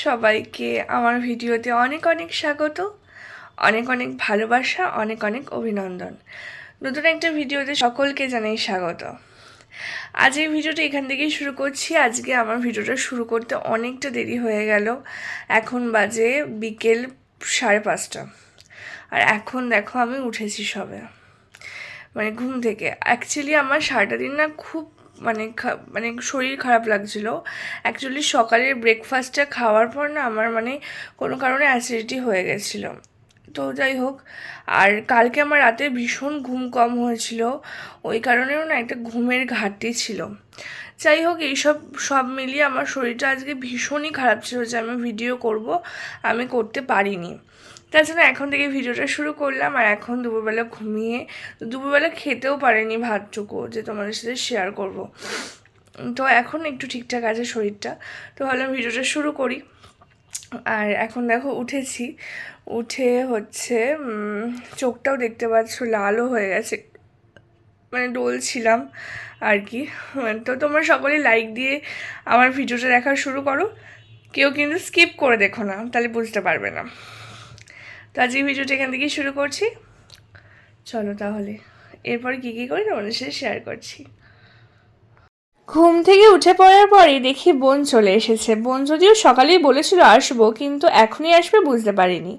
সবাইকে আমার ভিডিওতে অনেক অনেক স্বাগত, অনেক অনেক ভালোবাসা, অনেক অনেক অভিনন্দন। নতুন একটা ভিডিওতে সকলকে জানাই স্বাগত। আজ এই ভিডিওটা এখান থেকেই শুরু করছি। আজকে আমার ভিডিওটা শুরু করতে অনেকটা দেরি হয়ে গেল। এখন বাজে বিকেল 5:30, আর এখন দেখো আমি উঠেছি সবে, মানে ঘুম থেকে। অ্যাকচুয়ালি আমার সারাটা দিন না খুব মানে শরীর খারাপ লাগছিল। অ্যাকচুয়ালি সকালের ব্রেকফাস্টটা খাওয়ার পর না আমার কোনো কারণে অ্যাসিডিটি হয়ে গেছিলো। তো যাই হোক, আর কালকে আমার রাতে ভীষণ ঘুম কম হয়েছিল, ওই কারণেও না একটা ঘুমের ঘাটতি ছিল। যাই হোক, সব মিলিয়ে আমার শরীরটা আজকে ভীষণই খারাপ ছিল যে আমি ভিডিও করব, আমি করতে পারিনি। তার জন্য এখন থেকে ভিডিওটা শুরু করলাম। আর এখন দুপুরবেলা ঘুমিয়ে, দুপুরবেলা খেতেও পারিনি ভাতটুকু যে তোমাদের সাথে শেয়ার করব। তো এখন একটু ঠিকঠাক আছে শরীরটা, তো ভাবলাম ভিডিওটা শুরু করি। আর এখন দেখো উঠেছি, উঠে হচ্ছে চোখটাও দেখতে পাচ্ছ লালও হয়ে গেছে, মানে ডলছিলাম আর কি। তো তোমরা সকলে লাইক দিয়ে আমার ভিডিওটা দেখা শুরু করো, কেউ কিন্তু স্কিপ করে দেখো না, তাহলে বুঝতে পারবে না। তো আজকে ভিডিওটা এখান থেকেই শুরু করছি, চলো তাহলে এরপরে কী কী করি তোমাদের সাথে শেয়ার করছি। ঘুম থেকে উঠে পড়ার পরেই দেখি বোন চলে এসেছে। বোন যদিও সকালেই বলেছিল আসবো, কিন্তু এখনই আসবে বুঝতে পারিনি।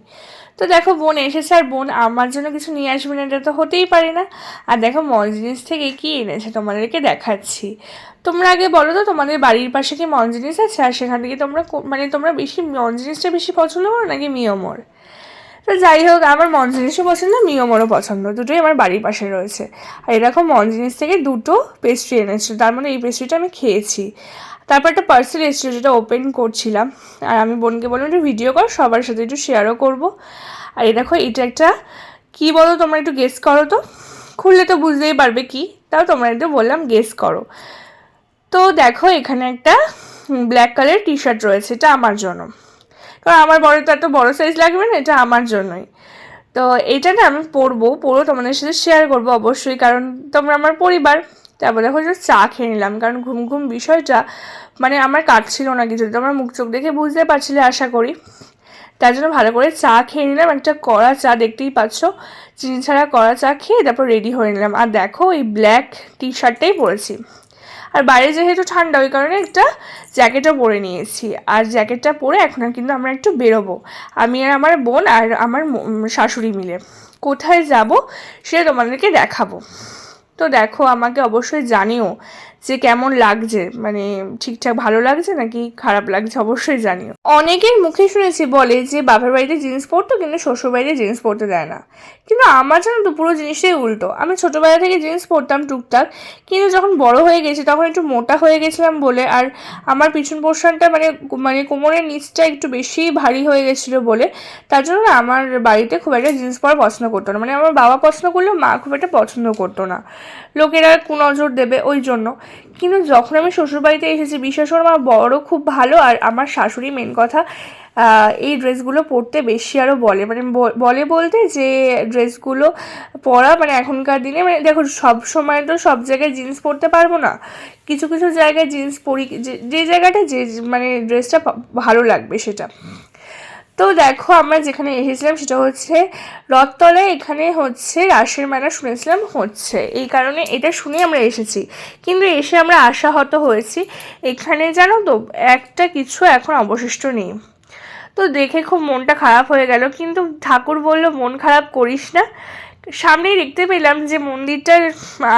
তো দেখো বোন এসেছে, আর বোন আমার জন্য কিছু নিয়ে আসবে না এটা তো হতেই পারে না। আর দেখো মল জিনিস থেকে কি এনেছে তোমাদেরকে দেখাচ্ছি। তোমরা আগে বলো তো, তোমাদের বাড়ির পাশে কি মল জিনিস আছে? আর সেখান থেকে তোমরা বেশি মল জিনিসটা বেশি পছন্দ করো নাকি মিয়মর? তো যাই হোক, আমার মন জিনিসও পছন্দ, মিয়মরও পছন্দ, দুটোই আমার বাড়ির পাশে রয়েছে। আর এরকম মন জিনিস থেকে দুটো পেস্ট্রি এনেছিল, তার মানে এই পেস্ট্রিটা আমি খেয়েছি। তারপর একটা পার্সেল এসেছিলো, যেটা ওপেন করছিলাম, আর আমি বোনকে বললাম একটু ভিডিও কর, সবার সাথে একটু শেয়ারও করবো। আর এই দেখো, এটা একটা কী বলো তোমরা একটু গেস করো তো, খুললে তো বুঝতেই পারবে কি, তাও তোমরা একটু বললাম গেস করো। তো দেখো এখানে একটা ব্ল্যাক কালারের টি শার্ট রয়েছে, এটা আমার জন্য, কারণ আমার বড় তো এত বড়ো সাইজ লাগবে না, এটা আমার জন্যই। তো এইটা না আমি পরবো তোমাদের সাথে শেয়ার করবো অবশ্যই, কারণ তোমরা আমার পরিবার। তারপর দেখো যে চা খেয়ে নিলাম, কারণ ঘুম ঘুম বিষয়টা আমার কাটছিল না কিছু, তোমরা মুখ চোখ দেখে বুঝতে পারছিলে আশা করি। তার জন্য ভালো করে চা খেয়ে নিলাম, একটা কড়া চা, দেখতেই পাচ্ছ চিনি ছাড়া কড়া চা খেয়ে তারপর রেডি হয়ে নিলাম। আর দেখো এই ব্ল্যাক টি শার্টটাই পরেছি, আর বাইরে যেহেতু ঠান্ডা ওই কারণে একটা জ্যাকেটও পরে নিয়েছি। আর জ্যাকেটটা পরে এখন কিন্তু আমরা একটু বেরোবো, আমি আর আমার বোন আর আমার শাশুড়ি মিলে। কোথায় যাব সেটা তোমাদেরকে দেখাবো। তো দেখো, আমাকে অবশ্যই জানিও যে কেমন লাগছে, ঠিকঠাক ভালো লাগছে নাকি খারাপ লাগছে, অবশ্যই জানিও। অনেকের মুখে শুনেছি বলে যে বাপের বাড়িতে জিন্স পরতো কিন্তু শ্বশুর বাড়িতে জিন্স পরতে দেয় না, কিন্তু আমার জন্য তো পুরো জিনিসটাই উল্টো। আমি ছোটোবেলা থেকে জিন্স পরতাম টুকটাক, কিন্তু যখন বড় হয়ে গেছি তখন একটু মোটা হয়ে গেছিলাম বলে, আর আমার পিছন পোর্শনটা কোমরের নিচটা একটু বেশি ভারী হয়ে গেছিলো বলে, তার জন্য না আমার বাড়িতে খুব একটা জিন্স পরা পছন্দ করতো না। আমার বাবা পছন্দ করলেও মা খুব একটা পছন্দ করতো না, লোকেরা কুনজর দেবে ওই জন্য। কিন্তু যখন আমি শ্বশুরবাড়িতে এসেছি, বিশেষ করে আমার বড় খুব ভালো, আর আমার শাশুড়ি মেন কথা এই ড্রেসগুলো পরতে বেশি আরও বলে, বলে বলতে যে ড্রেসগুলো পরা এখনকার দিনে দেখো সব সময় তো সব জায়গায় জিন্স পরতে পারবো না, কিছু কিছু জায়গায় জিন্স পরি, যে জায়গাটা যে ড্রেসটা ভালো লাগবে সেটা। তো দেখো আমরা যেখানে এসেছিলাম সেটা হচ্ছে রথতলায়, এখানে হচ্ছে রাসের মেলা শুনেছিলাম হচ্ছে, এই কারণে এটা শুনে আমরা এসেছি। কিন্তু এসে আমরা আশাহত হয়েছি, এখানে জানো তো একটা কিছু এখন অবশিষ্ট নেই। তো দেখে খুব মনটা খারাপ হয়ে গেল, কিন্তু ঠাকুর বললো মন খারাপ করিস না। সামনেই দেখতে পেলাম যে মন্দিরটার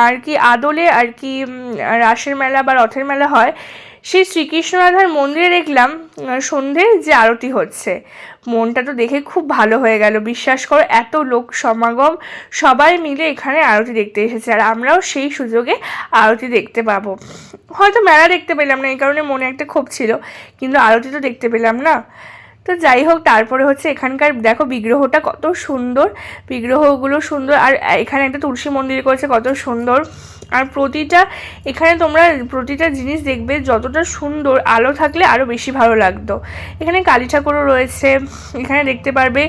আর কি আদলে আর কি রাসের মেলা বা রথের মেলা হয়, সেই শ্রীকৃষ্ণ রাধার মন্দিরে দেখলাম সন্ধ্যের যে আরতি হচ্ছে। মনটা তো দেখে খুব ভালো হয়ে গেল, বিশ্বাস করো এত লোক সমাগম, সবাই মিলে এখানে আরতি দেখতে এসেছে, আর আমরাও সেই সুযোগে আরতি দেখতে পাবো। হয়তো মেলা দেখতে পেলাম না, এই কারণে মনে একটা ক্ষোভ ছিল, কিন্তু আরতি তো দেখতে পেলাম না। তো যাই হোক, তারপরে হচ্ছে এখানকার দেখো বিগ্রহটা কত সুন্দর, বিগ্রহগুলো সুন্দর, আর এখানে একটা তুলসী মন্দির করেছে কত সুন্দর। আর এখানে তোমরা প্রতিটা জিনিস দেখবে যতটা সুন্দর, আলো থাকলে আরও বেশি ভালো লাগতো। এখানে কালী ঠাকুরও রয়েছে, এখানে দেখতে পারবে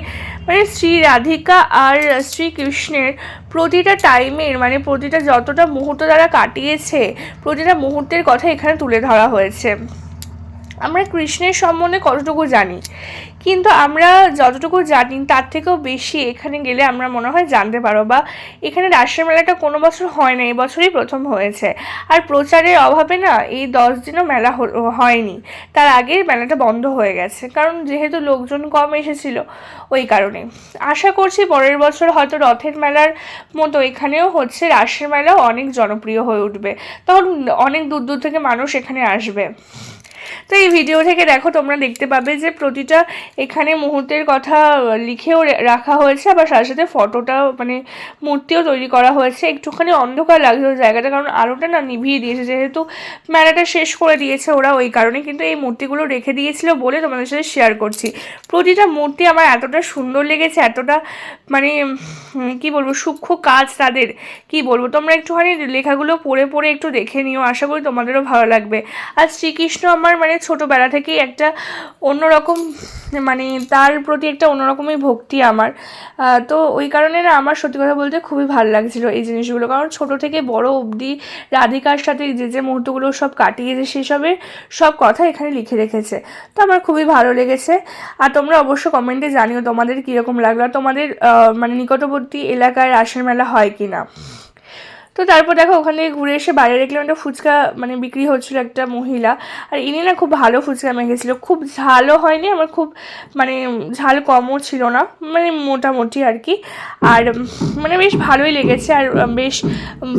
শ্রী রাধিকা আর শ্রীকৃষ্ণের প্রতিটা টাইমের প্রতিটা যতটা মুহূর্ত তারা কাটিয়েছে, প্রতিটা মুহূর্তের কথা এখানে তুলে ধরা হয়েছে। আমরা কৃষ্ণের সম্বন্ধে কতটুকু জানি, কিন্তু আমরা যতটুকু জানি তার থেকেও বেশি এখানে গেলে আমরা মনে হয় জানতে পারো। বা এখানে রাসের মেলাটা কোনো বছর হয় না, এই বছরই প্রথম হয়েছে। আর প্রচারের অভাবে না এই 10 দিনও মেলা হয়নি, তার আগেই মেলাটা বন্ধ হয়ে গেছে, কারণ যেহেতু লোকজন কম এসেছিল ওই কারণে। আশা করছি পরের বছর হয়তো রথের মেলার মতো এখানেও হচ্ছে রাসের মেলাও অনেক জনপ্রিয় হয়ে উঠবে, তখন অনেক দূর দূর থেকে মানুষ এখানে আসবে। তো এই ভিডিও থেকে দেখো তোমরা দেখতে পাবে যে প্রতিটা এখানে মুহূর্তের কথা লিখেও রাখা হয়েছে, আবার সাথে সাথে ফটোটাও মানে মূর্তিও তৈরি করা হয়েছে। একটুখানি অন্ধকার লাগছিল জায়গাটা, কারণ আলোটা না নিভিয়ে দিয়েছে, যেহেতু মেলাটা শেষ করে দিয়েছে ওরা ওই কারণে। কিন্তু এই মূর্তিগুলো রেখে দিয়েছিল বলে তোমাদের সাথে শেয়ার করছি। প্রতিটা মূর্তি আমার এতটা সুন্দর লেগেছে, এতটা মানে কি বলবো সূক্ষ্ম কাজ তাদের, কি বলবো। তোমরা একটুখানি লেখাগুলো পড়ে পড়ে একটু দেখে নিও, আশা করি তোমাদেরও ভালো লাগবে। আর শ্রীকৃষ্ণ আমার মানে ছোটোবেলা থেকেই একটা অন্যরকম, মানে তার প্রতি একটা অন্যরকমই ভক্তি আমার। তো ওই কারণে না আমার সত্যি কথা বলতে খুবই ভালো লাগছিলো এই জিনিসগুলো, কারণ ছোট থেকে বড় অবধি রাধিকার সাথে যে যে মুহূর্তগুলো সব কাটিয়েছে সেসবের সব কথা এখানে লিখে রেখেছে। তো আমার খুবই ভালো লেগেছে। আর তোমরা অবশ্য কমেন্টে জানিও তোমাদের কীরকম লাগলো, আর তোমাদের মানে নিকটবর্তী এলাকায় রাসের মেলা হয় কি না। তো তারপর দেখো ওখান থেকে ঘুরে এসে বাইরে দেখলাম একটা ফুচকা মানে বিক্রি হচ্ছিল একটা মহিলা, আর ইনি না খুব ভালো ফুচকা মেখেছিল, খুব ঝালও হয়নি, আমার খুব মানে ঝাল কমও ছিল না, মানে মোটামুটি আর কি। আর মানে বেশ ভালোই লেগেছে, আর বেশ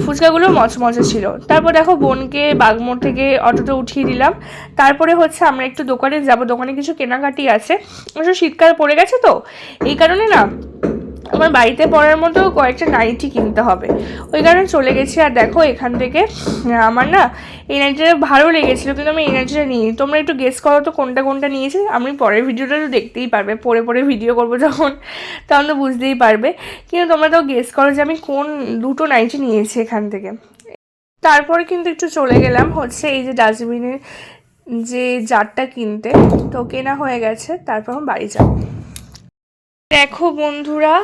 ফুচকাগুলো মচমচে ছিল। তারপর দেখো বোনকে বাগমোড় থেকে অটোতে উঠিয়ে দিলাম। তারপরে হচ্ছে আমরা একটু দোকানে যাব, দোকানে কিছু কেনাকাটি আছে, অবশ্য শীতকাল পড়ে গেছে তো এই কারণে না আমার বাড়িতে পরার মতো কয়েকটা নাইটি কিনতে হবে, ওই কারণে চলে গেছি। আর দেখো এখান থেকে আমার না এই নাইটিটা ভালো লেগেছিলো, কিন্তু আমি এই নাইটিটা নিই। তোমরা একটু গেস করো তো কোনটা কোনটা নিয়েছে। আমি পরের ভিডিওটা তো দেখতেই পারবে, পরে পরে ভিডিও করবো যখন, তখন তো বুঝতেই পারবে। কিন্তু তোমরা তো গেস করো যে আমি কোন দুটো নাইটি নিয়েছি এখান থেকে। তারপরে কিন্তু একটু চলে গেলাম হচ্ছে এই যে ডাস্টবিনের যে জারটা কিনতে, তো কেনা হয়ে গেছে, তারপর আমি বাড়ি যাবো। দেখো বন্ধুরা,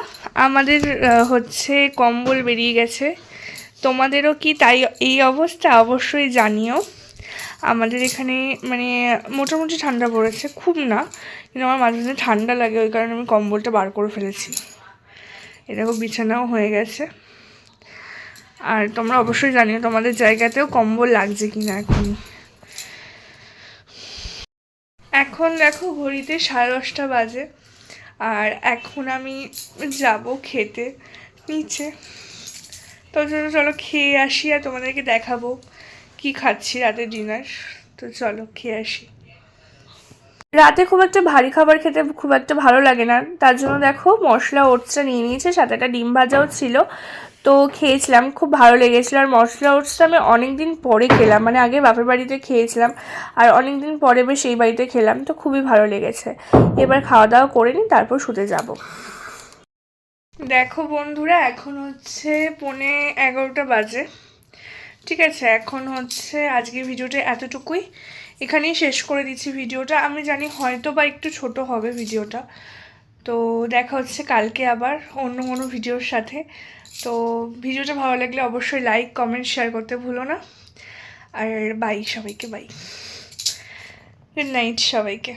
আমাদের হচ্ছে কম্বল বেরিয়ে গেছে, তোমাদেরও কি তাই এই অবস্থা অবশ্যই জানিও। আমাদের এখানে মানে মোটামুটি ঠান্ডা পড়েছে, খুব না, কিন্তু আমার মাঝে মাঝে ঠান্ডা লাগে, ওই কারণে আমি কম্বলটা বার করে ফেলেছি। এরকম বিছানাও হয়ে গেছে। আর তোমরা অবশ্যই জানিও তোমাদের জায়গাতেও কম্বল লাগছে কি না। এখন দেখো ঘড়িতে 10:30 বাজে, আর এখন আমি যাব খেতে নিচে। তো চলো খেয়ে আসি, আর তোমাদেরকে দেখাবো কি খাচ্ছি রাতে ডিনার। তো চলো খেয়ে আসি। রাতে খুব একটা ভারী খাবার খেতে খুব একটা ভালো লাগে না, তার জন্য দেখো মশলা ওটসটা নিয়ে নিয়েছে, সাথে একটা ডিম ভাজাও ছিল, তো খেয়েছিলাম, খুব ভালো লেগেছিলো। আর মশলা ওটসটা আমি অনেক দিন পরে খেলাম, মানে আগে বাপের বাড়িতে খেয়েছিলাম, আর অনেক দিন পরে বেশ এই বাড়িতে খেলাম, তো খুবই ভালো লেগেছে। এবার খাওয়া দাওয়া করে নিই, তারপর শুতে যাব। দেখো বন্ধুরা, এখন হচ্ছে 11:45 বাজে। ঠিক আছে, এখন হচ্ছে আজকের ভিডিওটা এতটুকুই, এখানেই শেষ করে দিচ্ছি ভিডিওটা। আমি জানি হয়তো বা একটু ছোট হবে ভিডিওটা, তো দেখা হচ্ছে কালকে আবার অন্য কোনো ভিডিওর সাথে। তো ভিডিওটা ভালো লাগলে অবশ্যই লাইক কমেন্ট শেয়ার করতে ভুলো না। আর বাই সবাইকে, বাই, গুড নাইট সবাইকে।